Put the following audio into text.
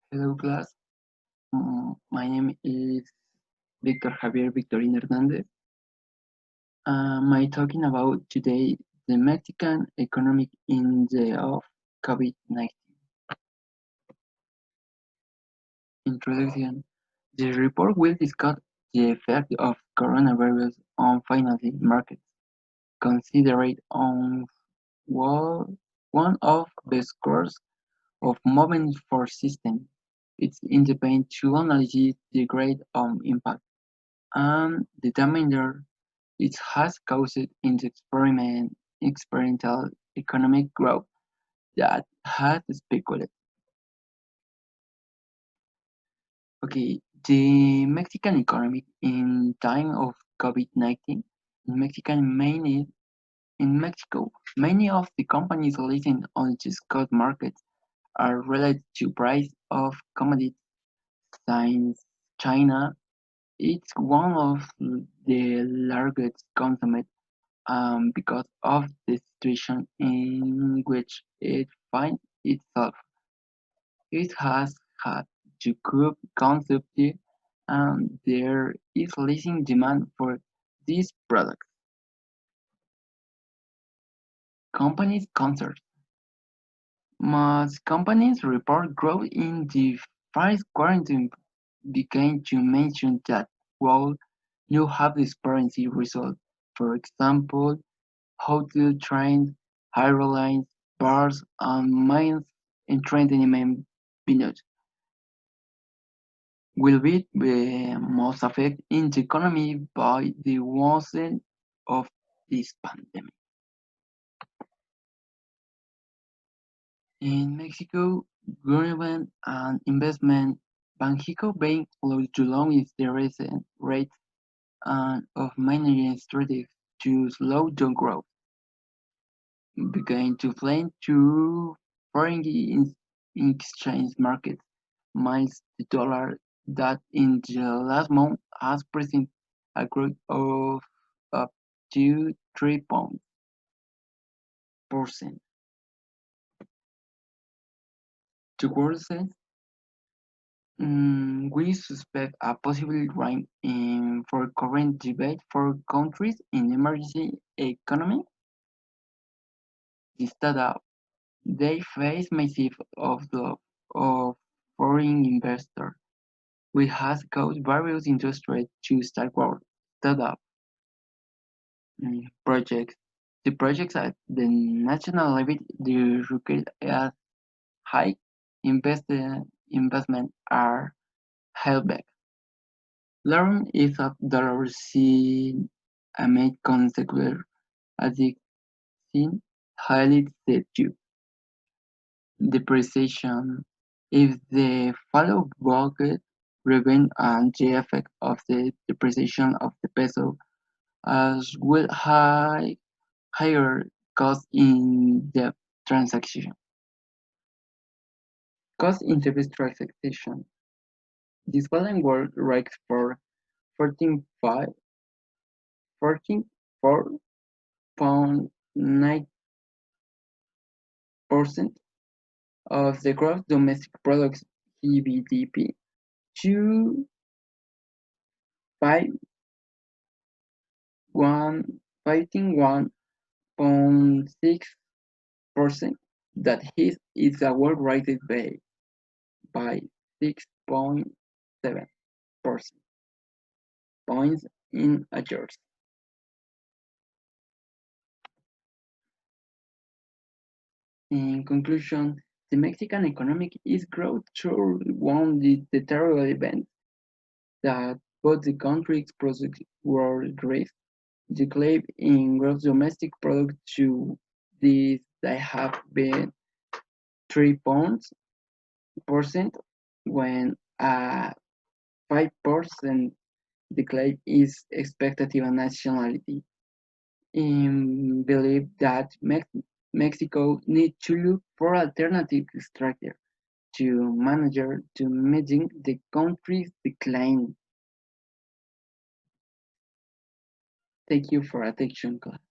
Hello class, my name is Victor Javier Victorin Hernandez. My talking about today the Mexican economic in the of COVID-19. Introduction. The report will discuss the effect of coronavirus on financing markets, considered on one of the scores of movement for system. It's independent to analyze the grade of impact and determine it has caused in the experimental economic growth that has speculated. Okay, the Mexican economy in time of COVID-19 in Mexico, many of the companies listed on the stock market are related to price of commodities since China is one of the largest consumers because of the situation in which it finds itself. It has had to curb consumption and there is leasing demand for these products. Companies concerns. Most companies report growth in the first quarantine began to mention that while you have disparity results, for example, hotel trains, airlines, bars, and main entertainment venues will be the most affected in the economy by the worsening of this pandemic. In Mexico, government and investment Banxico Bank closed to low interest rates and of many strategies to slow down growth, began to flame to foreign exchange markets, miles the dollar that in the last month has presented a growth of up to 3%. To worsen, we suspect a possible rise in for current debate for countries in emerging economy. Instead of they face massive of foreign investors, which has caused various industries to start work startup projects. The projects at the national level they require a high investment are held back. Learn is of dollar seen amid consequence as it seen highly sensitive. Depreciation if the follow bucket remain and the effect of the depreciation of the peso as well higher cost in the transaction. Cost in the transaction. This following word ranks for 14.5 14.9% of the gross domestic product (GDP) to 1.6%. That is a world rated by 6.7% points in a year. In conclusion, the Mexican economic is growth through one of the terrible events that both the country's products were raised. The claim in gross domestic product to this they have been 3% when a 5% decline is expected in nationality. In believe that Mexico needs to look for alternative structure to manage to meeting the country's decline. Thank you for attention, class.